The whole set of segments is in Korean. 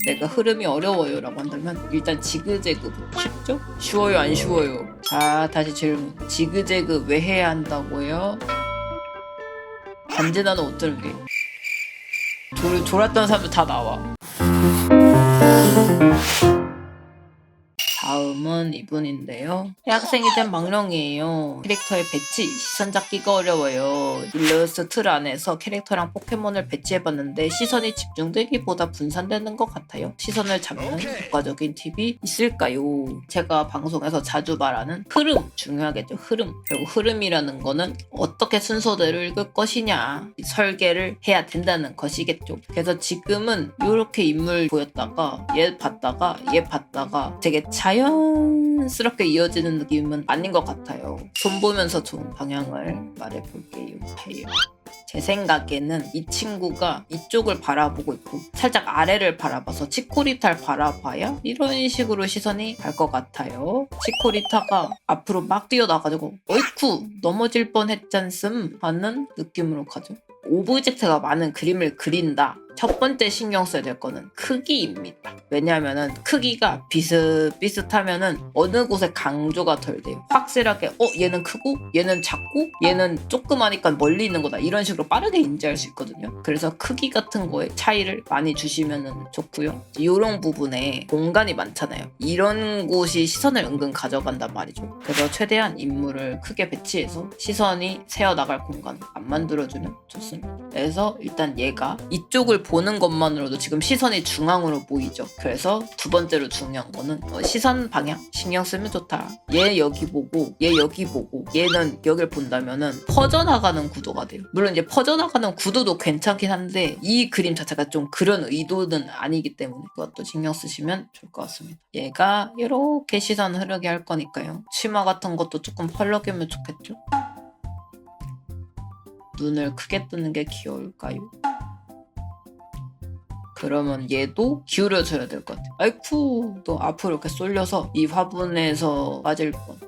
내가 흐름이 어려워요 라고 한다면 일단 지그재그 쉽죠? 쉬워요 안 쉬워요? 자 다시 질문. 지그재그 왜 해야 한다고요? 간지나는 옷들게 졸았던 사람들 다 나와. 다음은 이분인데요. 대학생이 된 망령이에요. 캐릭터의 배치, 시선 잡기가 어려워요. 일러스트 틀 안에서 캐릭터랑 포켓몬을 배치해봤는데 시선이 집중되기보다 분산되는 것 같아요. 시선을 잡는 효과적인 팁이 있을까요? 제가 방송에서 자주 말하는 흐름, 중요하겠죠. 흐름. 그리고 흐름이라는 거는 어떻게 순서대로 읽을 것이냐 설계를 해야 된다는 것이겠죠. 그래서 지금은 이렇게 인물 보였다가 얘 봤다가 얘 봤다가 되게 자연스럽게 이어지는 느낌은 아닌 것 같아요. 손 보면서 좋은 방향을 말해볼게요. 제 생각에는 이 친구가 이쪽을 바라보고 있고 살짝 아래를 바라봐서 치코리타를 바라봐야 이런 식으로 시선이 갈 것 같아요. 치코리타가 앞으로 막 뛰어나가지고 어이쿠 넘어질 뻔했잖음 하는 느낌으로 가죠. 오브젝트가 많은 그림을 그린다. 첫 번째 신경 써야 될 거는 크기입니다. 왜냐하면은 크기가 비슷비슷하면은 어느 곳에 강조가 덜 돼요. 확실하게 얘는 크고 얘는 작고 얘는 조그마니까 멀리 있는 거다 이런 식으로 빠르게 인지할 수 있거든요. 그래서 크기 같은 거에 차이를 많이 주시면 좋고요. 이런 부분에 공간이 많잖아요. 이런 곳이 시선을 은근 가져간단 말이죠. 그래서 최대한 인물을 크게 배치해서 시선이 새어나갈 공간을 안 만들어주면 좋습니다. 그래서 일단 얘가 이쪽을 보는 것만으로도 지금 시선이 중앙으로 보이죠. 그래서 두 번째로 중요한 거는 시선 방향 신경 쓰면 좋다. 얘 여기 보고 얘 여기 보고 얘는 여길 본다면은 퍼져나가는 구도가 돼요. 물론 이제 퍼져나가는 구도도 괜찮긴 한데 이 그림 자체가 좀 그런 의도는 아니기 때문에 그것도 신경 쓰시면 좋을 것 같습니다. 얘가 이렇게 시선 흐르게 할 거니까요. 치마 같은 것도 조금 펄럭이면 좋겠죠. 눈을 크게 뜨는 게 귀여울까요? 그러면 얘도 기울여줘야 될 것 같아요. 아이쿠 또 앞으로 이렇게 쏠려서 이 화분에서 빠질 뻔.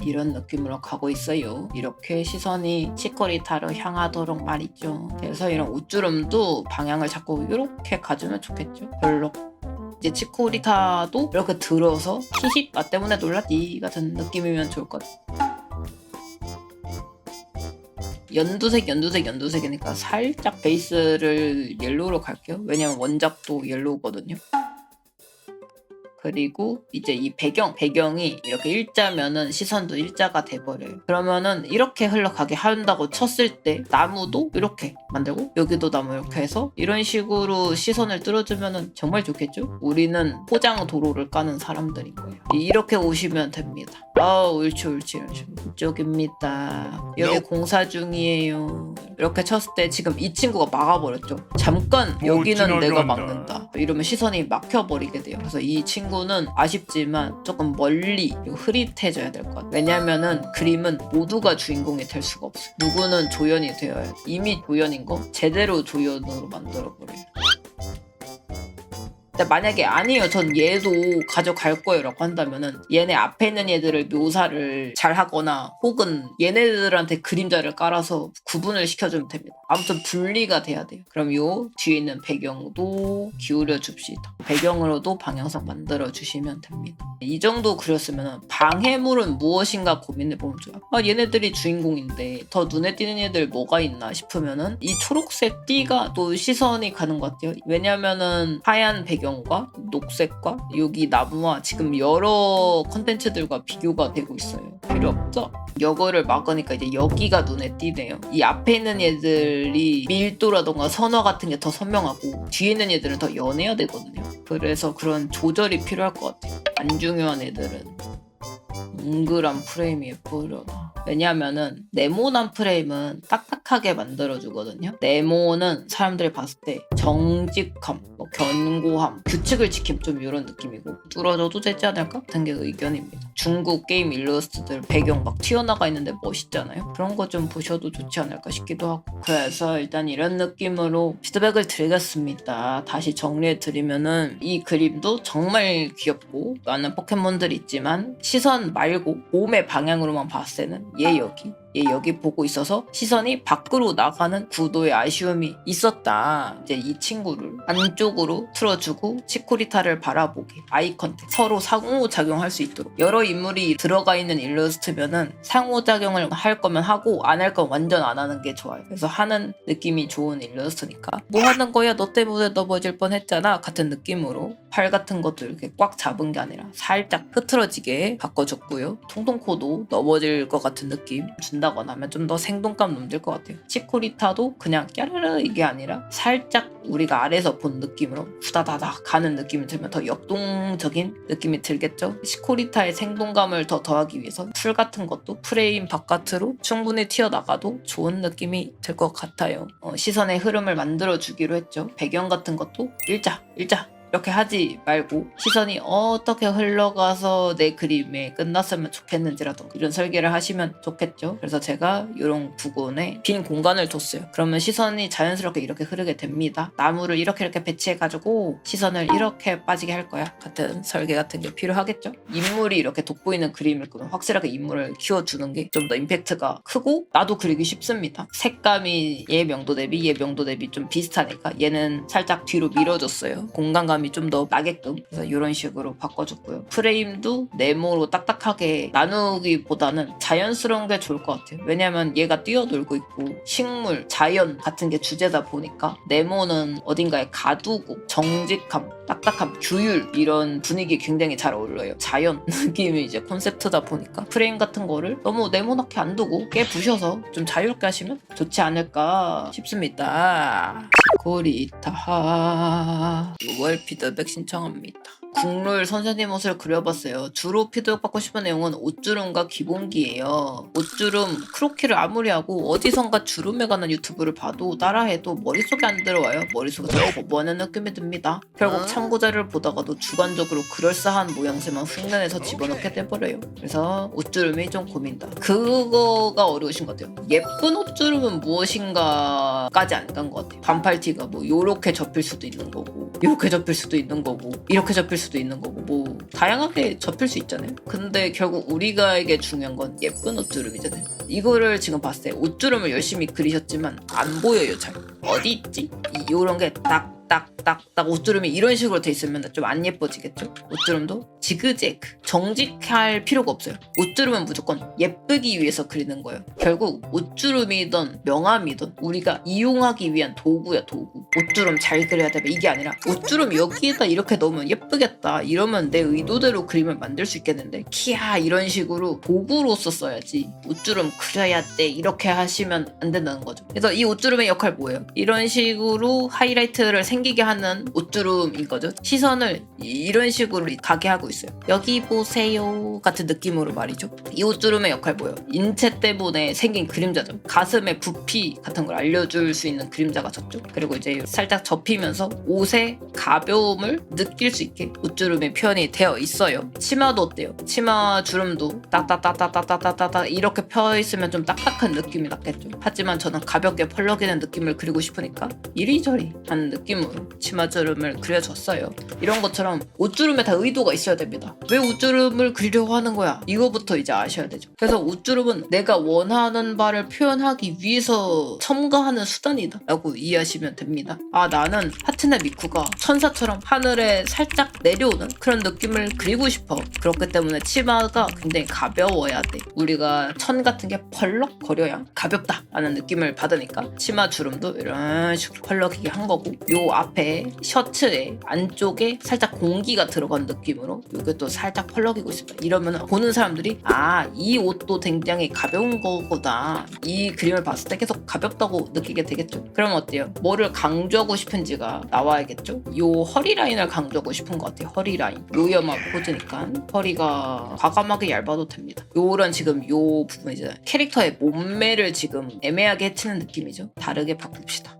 이런 느낌으로 가고 있어요. 이렇게 시선이 치코리타로 향하도록 말이죠. 그래서 이런 옷주름도 방향을 자꾸 이렇게 가주면 좋겠죠. 별로. 이제 치코리타도 이렇게 들어서 히히 나 때문에 놀랐지 같은 느낌이면 좋을 것 같아요. 연두색이니까 살짝 베이스를 옐로우로 갈게요. 왜냐면 원작도 옐로우거든요. 그리고 이제 이 배경이 이렇게 일자면은 시선도 일자가 돼버려요. 그러면은 이렇게 흘러가게 한다고 쳤을 때 나무도 이렇게 만들고 여기도 나무 이렇게 해서 이런 식으로 시선을 뚫어주면은 정말 좋겠죠? 우리는 포장 도로를 까는 사람들인 거예요. 이렇게 오시면 됩니다. 옳지 이런 식으로. 이쪽입니다. 여기 공사 중이에요. 이렇게 쳤을 때 지금 이 친구가 막아버렸죠. 잠깐 여기는 내가 막는다. 이러면 시선이 막혀버리게 돼요. 그래서 이 친구는 아쉽지만 조금 멀리 흐릿해져야 될 것 같아요. 왜냐면은 그림은 모두가 주인공이 될 수가 없어요. 누구는 조연이 되어야 돼. 이미 조연인 거 제대로 조연으로 만들어버려요. 근데 만약에 아니에요 전 얘도 가져갈 거예요 라고 한다면은 얘네 앞에 있는 얘들을 묘사를 잘 하거나 혹은 얘네들한테 그림자를 깔아서 구분을 시켜주면 됩니다. 아무튼 분리가 돼야 돼요. 그럼 요 뒤에 있는 배경도 기울여 줍시다. 배경으로도 방향성 만들어 주시면 됩니다. 이 정도 그렸으면 방해물은 무엇인가 고민해보면 좋아요. 얘네들이 주인공인데 더 눈에 띄는 얘들 뭐가 있나 싶으면은 이 초록색 띠가 또 시선이 가는 것 같아요. 왜냐면은 하얀 배경과 녹색과 여기 나무와 지금 여러 컨텐츠들과 비교가 되고 있어요. 필요 없죠? 이거를 막으니까 이제 여기가 눈에 띄네요. 이 앞에 있는 얘들이 밀도라던가 선화 같은 게 더 선명하고 뒤에 있는 얘들은 더 연해야 되거든요. 그래서 그런 조절이 필요할 것 같아요. 안 중요한 애들은 뭉글한 프레임이 예쁘려나. 왜냐면은 네모난 프레임은 딱딱하게 만들어주거든요. 네모는 사람들이 봤을 때 정직함, 견고함, 규칙을 지킴 좀 이런 느낌이고 뚫어져도 되지 않을까? 같은 게 의견입니다. 중국 게임 일러스트들 배경 막 튀어나가 있는데 멋있잖아요. 그런 거 좀 보셔도 좋지 않을까 싶기도 하고. 그래서 일단 이런 느낌으로 피드백을 드리겠습니다. 다시 정리해드리면은 이 그림도 정말 귀엽고 많은 포켓몬들이 있지만 시선 말고 몸의 방향으로만 봤을 때는 얘 여기 얘 여기 보고 있어서 시선이 밖으로 나가는 구도의 아쉬움이 있었다. 이제 이 친구를 안쪽으로 틀어주고 치코리타를 바라보게 아이 컨택 서로 상호작용할 수 있도록 여러 인물이 들어가 있는 일러스트면은 상호작용을 할 거면 하고 안 할 건 완전 안 하는 게 좋아요. 그래서 하는 느낌이 좋은 일러스트니까 뭐 하는 거야 너 때문에 넘어질 뻔했잖아 같은 느낌으로 팔 같은 것도 이렇게 꽉 잡은 게 아니라 살짝 흐트러지게 바꿔줬고요. 통통코도 넘어질 것 같은 느낌 준다거나 하면 좀 더 생동감 넘칠 것 같아요. 치코리타도 그냥 깨르르 이게 아니라 살짝 우리가 아래에서 본 느낌으로 후다다닥 가는 느낌이 들면 더 역동적인 느낌이 들겠죠. 치코리타의 생동감을 더 더하기 위해서 풀 같은 것도 프레임 바깥으로 충분히 튀어나가도 좋은 느낌이 들 것 같아요. 시선의 흐름을 만들어주기로 했죠. 배경 같은 것도 일자 이렇게 하지 말고 시선이 어떻게 흘러가서 내 그림에 끝났으면 좋겠는지라도 이런 설계를 하시면 좋겠죠. 그래서 제가 이런 부분에 빈 공간을 뒀어요. 그러면 시선이 자연스럽게 이렇게 흐르게 됩니다. 나무를 이렇게 배치해가지고 시선을 이렇게 빠지게 할 거야 같은 설계 같은 게 필요하겠죠. 인물이 이렇게 돋보이는 그림을 그리면 확실하게 인물을 키워주는 게 좀 더 임팩트가 크고 나도 그리기 쉽습니다. 색감이 얘 명도 대비 좀 비슷하니까 얘는 살짝 뒤로 밀어줬어요. 공간감이 좀 더 나게끔 그래서 이런 식으로 바꿔줬고요. 프레임도 네모로 딱딱하게 나누기보다는 자연스러운 게 좋을 것 같아요. 왜냐면 얘가 뛰어놀고 있고 식물, 자연 같은 게 주제다 보니까 네모는 어딘가에 가두고 정직함, 딱딱함, 규율 이런 분위기에 굉장히 잘 어울려요. 자연 느낌이 이제 콘셉트다 보니까 프레임 같은 거를 너무 네모나게 안 두고 깨부셔서 좀 자유롭게 하시면 좋지 않을까 싶습니다. 치코리타 6월 피드백 신청합니다. 국룰 선생님 옷을 그려봤어요. 주로 피드백 받고 싶은 내용은 옷주름과 기본기예요. 옷주름, 크로키를 아무리 하고 어디선가 주름에 관한 유튜브를 봐도 따라해도 머릿속에 안 들어와요. 머릿속에 들어오고 하는 느낌이 듭니다. 결국 참고자를 보다가도 주관적으로 그럴싸한 모양새만 흉내내서 집어넣게 돼버려요. 그래서 옷주름이 좀 고민다. 그거가 어려우신 것 같아요. 예쁜 옷주름은 무엇인가까지 안 간 것 같아요. 반팔티가 뭐 요렇게 접힐 수도 있는 거고 요렇게 접힐 수도 있는 거고 이렇게 접힐 수도 있는 거고 뭐 다양하게 접힐 수 있잖아요. 근데 결국 우리가에게 중요한 건 예쁜 옷주름이잖아요. 이거를 지금 봤을 때 옷주름을 열심히 그리셨지만 안 보여요. 잘 어디 있지? 요런 게 딱 옷주름이 이런 식으로 돼 있으면 좀 안 예뻐지겠죠? 옷주름도 지그재그 정직할 필요가 없어요. 옷주름은 무조건 예쁘기 위해서 그리는 거예요. 결국 옷주름이든 명암이든 우리가 이용하기 위한 도구야 도구. 옷주름 잘 그려야 돼 이게 아니라 옷주름 여기에다 이렇게 넣으면 예쁘겠다 이러면 내 의도대로 그림을 만들 수 있겠는데 키야 이런 식으로 도구로서 써야지 옷주름 그려야 돼 이렇게 하시면 안 된다는 거죠. 그래서 이 옷주름의 역할 뭐예요? 이런 식으로 하이라이트를 생기게 하는 옷주름인 거죠. 시선을 이런 식으로 가게 하고 있어요. 여기 보세요 같은 느낌으로 말이죠. 이 옷주름의 역할 뭐예요? 인체 때문에 생긴 그림자죠. 가슴의 부피 같은 걸 알려줄 수 있는 그림자가 졌죠. 그리고 이제 살짝 접히면서 옷의 가벼움을 느낄 수 있게 옷주름이 표현이 되어 있어요. 치마도 어때요? 치마 주름도 딱딱딱딱딱딱딱 이렇게 펴 있으면 좀 딱딱한 느낌이 났겠죠. 하지만 저는 가볍게 펄럭이는 느낌을 그리고 싶으니까 이리저리 하는 느낌으로 치마주름을 그려줬어요. 이런 것처럼 옷주름에 다 의도가 있어야 됩니다. 왜 옷주름을 그리려고 하는 거야? 이거부터 이제 아셔야 되죠. 그래서 옷주름은 내가 원하는 바를 표현하기 위해서 첨가하는 수단이다 라고 이해하시면 됩니다. 아 나는 하트네 미쿠가 천사처럼 하늘에 살짝 내려오는 그런 느낌을 그리고 싶어. 그렇기 때문에 치마가 굉장히 가벼워야 돼. 우리가 천 같은 게 펄럭거려야 가볍다 라는 느낌을 받으니까 치마 주름도 이런 식으로 펄럭이게 한 거고 요 앞에 셔츠에 안쪽에 살짝 공기가 들어간 느낌으로 이게 또 살짝 펄럭이고 있습니다. 이러면 보는 사람들이 아 이 옷도 굉장히 가벼운 거구나. 이 그림을 봤을 때 계속 가볍다고 느끼게 되겠죠. 그럼 어때요? 뭐를 강조하고 싶은지가 나와야겠죠. 요 허리 라인을 강조하고 싶은 것 같아요. 허리 라인. 요염한 포즈니까 허리가 과감하게 얇아도 됩니다. 요런 지금 요 부분이잖아요. 캐릭터의 몸매를 지금 애매하게 해치는 느낌이죠. 다르게 바꿉시다.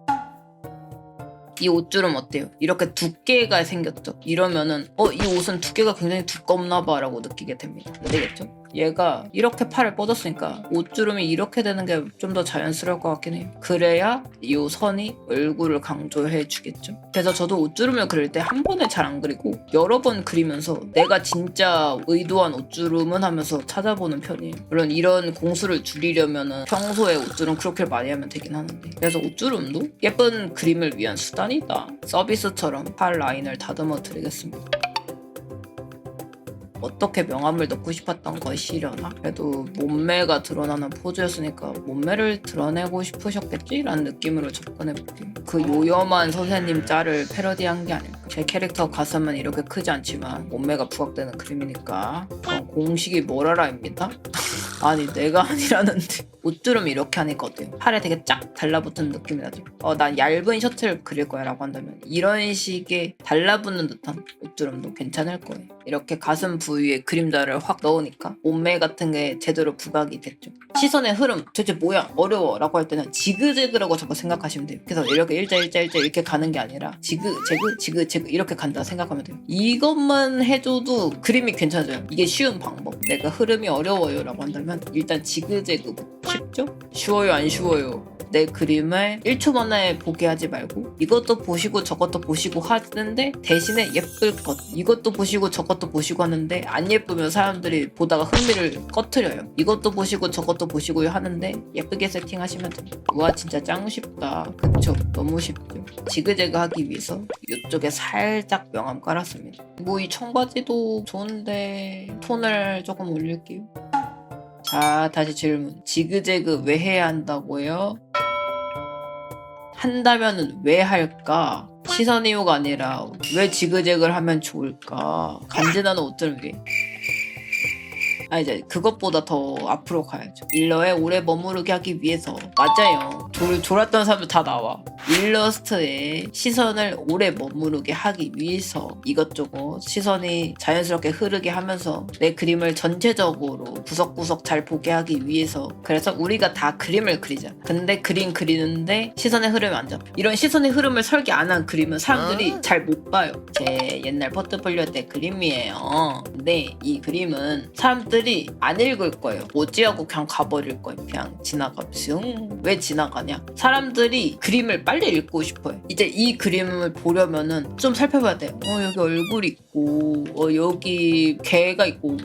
이 옷주름 어때요? 이렇게 두께가 생겼죠? 이러면은 이 옷은 두께가 굉장히 두껍나 봐 라고 느끼게 됩니다. 안 되겠죠? 얘가 이렇게 팔을 뻗었으니까 옷주름이 이렇게 되는 게 좀 더 자연스러울 것 같긴 해요. 그래야 이 선이 얼굴을 강조해 주겠죠. 그래서 저도 옷주름을 그릴 때 한 번에 잘 안 그리고 여러 번 그리면서 내가 진짜 의도한 옷주름은 하면서 찾아보는 편이에요. 물론 이런 공수를 줄이려면 평소에 옷주름 그렇게 많이 하면 되긴 하는데, 그래서 옷주름도 예쁜 그림을 위한 수단이다. 서비스처럼 팔 라인을 다듬어 드리겠습니다. 어떻게 명암을 넣고 싶었던 것이려나? 그래도 몸매가 드러나는 포즈였으니까 몸매를 드러내고 싶으셨겠지? 라는 느낌으로 접근해볼게요. 그 요염한 선생님 짤을 패러디한 게 아닐까. 제 캐릭터 가슴은 이렇게 크지 않지만 몸매가 부각되는 그림이니까 공식이 뭐라라입니다. 아니 내가 아니라는데. 옷주름 이렇게 하니까 어때요? 팔에 되게 쫙 달라붙은 느낌이 나죠? 난 얇은 셔츠를 그릴 거야 라고 한다면 이런 식의 달라붙는 듯한 옷주름도 괜찮을 거예요. 이렇게 가슴 부위에 그림자를 확 넣으니까 몸매 같은 게 제대로 부각이 됐죠. 시선의 흐름, 도대체 뭐야? 어려워 라고 할 때는 지그재그라고 저거 생각하시면 돼요. 그래서 이렇게 일자 이렇게 가는 게 아니라 지그재그 이렇게 간다 생각하면 돼요. 이것만 해줘도 그림이 괜찮아져요. 이게 쉬운 방법. 내가 흐름이 어려워요 라고 한다면 일단 지그재그부터. 쉽죠? 쉬워요 안 쉬워요? 내 그림을 1초 만에 보게 하지 말고 이것도 보시고 저것도 보시고 하는데 대신에 예쁠 것, 이것도 보시고 저것도 보시고 하는데 안 예쁘면 사람들이 보다가 흥미를 꺼트려요. 이것도 보시고 저것도 보시고 하는데 예쁘게 세팅하시면 돼요. 우와 진짜 짱 쉽다. 그쵸? 너무 쉽죠? 지그재그 하기 위해서 이쪽에 살짝 명암 깔았습니다. 뭐 이 청바지도 좋은데 톤을 조금 올릴게요. 자, 다시 질문. 지그재그 왜 해야 한다고요? 한다면은 왜 할까? 시선 이유가 아니라 왜 지그재그를 하면 좋을까? 간지나는 옷들을 위해. 이제 그것보다 더 앞으로 가야죠. 일러에 오래 머무르게 하기 위해서. 맞아요. 졸았던 사람들 다 나와. 일러스트에 시선을 오래 머무르게 하기 위해서 이것저것 시선이 자연스럽게 흐르게 하면서 내 그림을 전체적으로 구석구석 잘 보게 하기 위해서. 그래서 우리가 다 그림을 그리잖아. 근데 그림 그리는데 시선의 흐름이 안 잡혀. 이런 시선의 흐름을 설계 안 한 그림은 사람들이 잘 못 봐요. 제 옛날 포트폴리오 때 그림이에요. 근데 이 그림은 사람들이 안 읽을 거예요. 뭐지하고 그냥 가버릴 거예요. 그냥 지나가면서. 왜 지나가냐? 사람들이 그림을 빨리 읽고 싶어요. 이제 이 그림을 보려면은 좀 살펴봐야 돼요. 여기 얼굴 있고 여기 개가 있고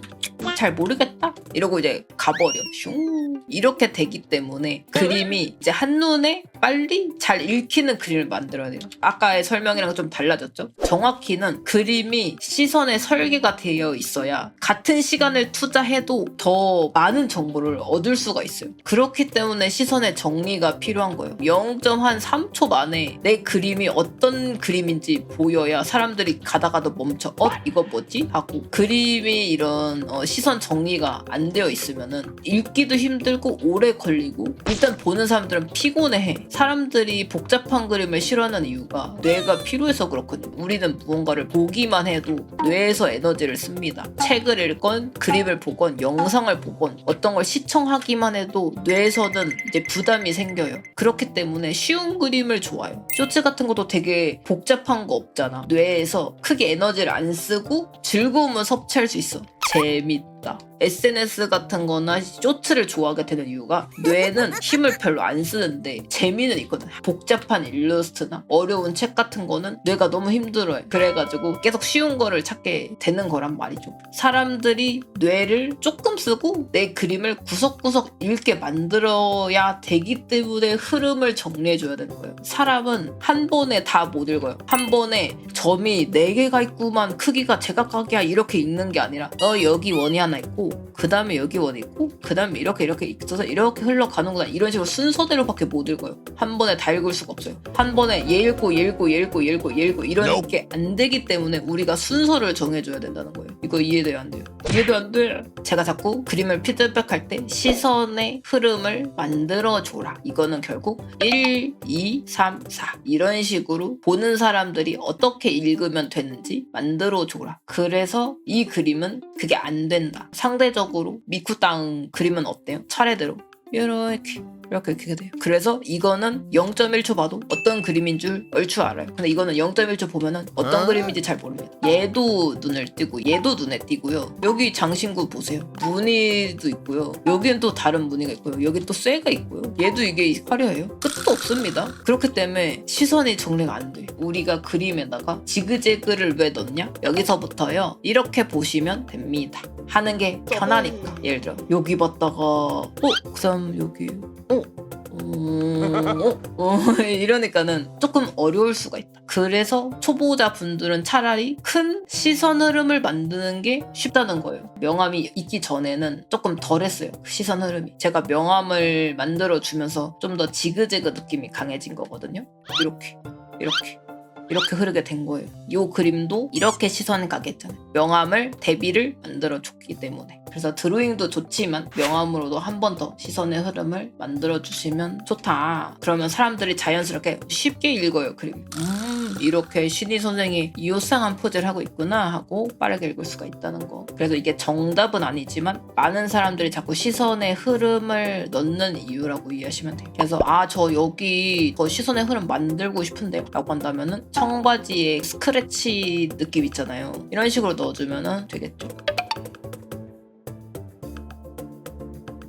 잘 모르겠다? 이러고 이제 가버려. 슝. 이렇게 되기 때문에 그림이 이제 한눈에 빨리 잘 읽히는 그림을 만들어야 돼요. 아까의 설명이랑 좀 달라졌죠? 정확히는 그림이 시선에 설계가 되어 있어야 같은 시간을 투자해도 더 많은 정보를 얻을 수가 있어요. 그렇기 때문에 시선의 정리가 필요한 거예요. 0.3초 만에 내 그림이 어떤 그림인지 보여야 사람들이 가다가도 멈춰. 이거 뭐지? 하고. 그림이 이런 시선 정리가 안 되어 있으면은 읽기도 힘들고 오래 걸리고 일단 보는 사람들은 피곤해해. 사람들이 복잡한 그림을 싫어하는 이유가 뇌가 피로해서 그렇거든요. 우리는 무언가를 보기만 해도 뇌에서 에너지를 씁니다. 책을 읽건 그림을 보건 영상을 보건 어떤 걸 시청하기만 해도 뇌에서는 이제 부담이 생겨요. 그렇기 때문에 쉬운 그림을 좋아해요. 쇼츠 같은 것도 되게 복잡한 거 없잖아. 뇌에서 크게 에너지를 안 쓰고 즐거움을 섭취할 수 있어. 재밌다. SNS 같은 거나 쇼츠를 좋아하게 되는 이유가 뇌는 힘을 별로 안 쓰는데 재미는 있거든. 복잡한 일러스트나 어려운 책 같은 거는 뇌가 너무 힘들어요. 그래가지고 계속 쉬운 거를 찾게 되는 거란 말이죠. 사람들이 뇌를 조금 쓰고 내 그림을 구석구석 읽게 만들어야 되기 때문에 흐름을 정리해줘야 되는 거예요. 사람은 한 번에 다 못 읽어요. 한 번에 점이 4개가 있구만 크기가 제각각이야 이렇게 읽는 게 아니라 여기 원이 하나 있고 그 다음에 여기 원이 있고 그 다음에 이렇게 있어서 이렇게 흘러가는구나 이런 식으로 순서대로밖에 못 읽어요. 한 번에 다 읽을 수가 없어요. 한 번에 얘 읽고 이런 게 안 되기 때문에 우리가 순서를 정해줘야 된다는 거예요. 이거 이해돼요 안 돼요? 이해도 안 돼. 제가 자꾸 그림을 피드백할 때 시선의 흐름을 만들어줘라. 이거는 결국 1, 2, 3, 4 이런 식으로 보는 사람들이 어떻게 읽으면 되는지 만들어줘라. 그래서 이 그림은 그게 안 된다. 상대적으로 미쿠땅 그림은 어때요? 차례대로 이렇게 이렇게 돼요. 그래서 이거는 0.1초 봐도 어떤 그림인 줄 얼추 알아요. 근데 이거는 0.1초 보면은 어떤 그림인지 잘 모릅니다. 얘도 눈을 띄고 얘도 눈에 띄고요. 여기 장신구 보세요. 무늬도 있고요. 여기는 또 다른 무늬가 있고요. 여기 또 쇠가 있고요. 얘도 이게 화려해요. 끝도 없습니다. 그렇기 때문에 시선이 정리가 안 돼요. 우리가 그림에다가 지그재그를 왜 넣냐? 여기서부터요. 이렇게 보시면 됩니다. 하는 게 편하니까. 예를 들어 여기 봤다가 그다음 여기 이러니까는 조금 어려울 수가 있다. 그래서 초보자 분들은 차라리 큰 시선 흐름을 만드는 게 쉽다는 거예요. 명암이 있기 전에는 조금 덜했어요. 그 시선 흐름이. 제가 명암을 만들어 주면서 좀 더 지그재그 느낌이 강해진 거거든요. 이렇게 흐르게 된 거예요. 이 그림도 이렇게 시선이 가겠잖아요. 명암을 대비를 만들어 줬기 때문에. 그래서 드로잉도 좋지만 명암으로도 한 번 더 시선의 흐름을 만들어 주시면 좋다. 그러면 사람들이 자연스럽게 쉽게 읽어요, 그림. 이렇게 신희 선생이 이웃상한 포즈를 하고 있구나 하고 빠르게 읽을 수가 있다는 거. 그래서 이게 정답은 아니지만 많은 사람들이 자꾸 시선의 흐름을 넣는 이유라고 이해하시면 돼요. 그래서 저 여기 시선의 흐름 만들고 싶은데 라고 한다면은 청바지에 스크래치 느낌 있잖아요. 이런 식으로 넣어주면 되겠죠.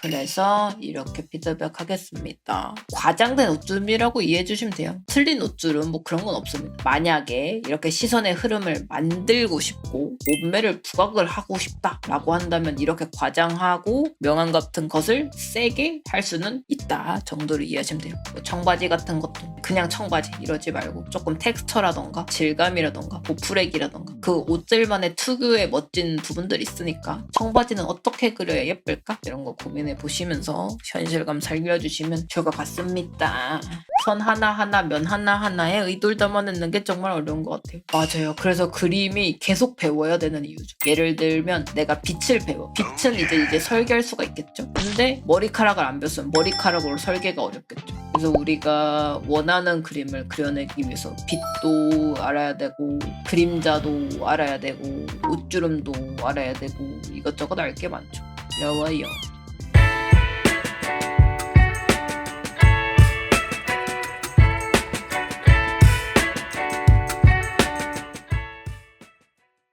그래서 이렇게 피드백 하겠습니다. 과장된 옷줄이라고 이해해 주시면 돼요. 틀린 옷줄은 뭐 그런 건 없습니다. 만약에 이렇게 시선의 흐름을 만들고 싶고 몸매를 부각을 하고 싶다라고 한다면 이렇게 과장하고 명암 같은 것을 세게 할 수는 있다 정도로 이해하시면 돼요. 뭐 청바지 같은 것도 그냥 청바지 이러지 말고 조금 텍스처라던가 질감이라던가 보풀액이라던가 그 옷들만의 특유의 멋진 부분들이 있으니까 청바지는 어떻게 그려야 예쁠까? 이런 거 고민해 보시면서 현실감 살려주시면 좋을 것 같습니다. 선 하나하나 면 하나하나에 의도를 담아내는 게 정말 어려운 것 같아요. 맞아요. 그래서 그림이 계속 배워야 되는 이유죠. 예를 들면 내가 빛을 배워. 빛은 이제 설계할 수가 있겠죠. 근데 머리카락을 안 배웠으면 머리카락으로 설계가 어렵겠죠. 그래서 우리가 원하는 그림을 그려내기 위해서 빛도 알아야 되고 그림자도 알아야 되고 옷주름도 알아야 되고 이것저것 알 게 많죠. 어려워요.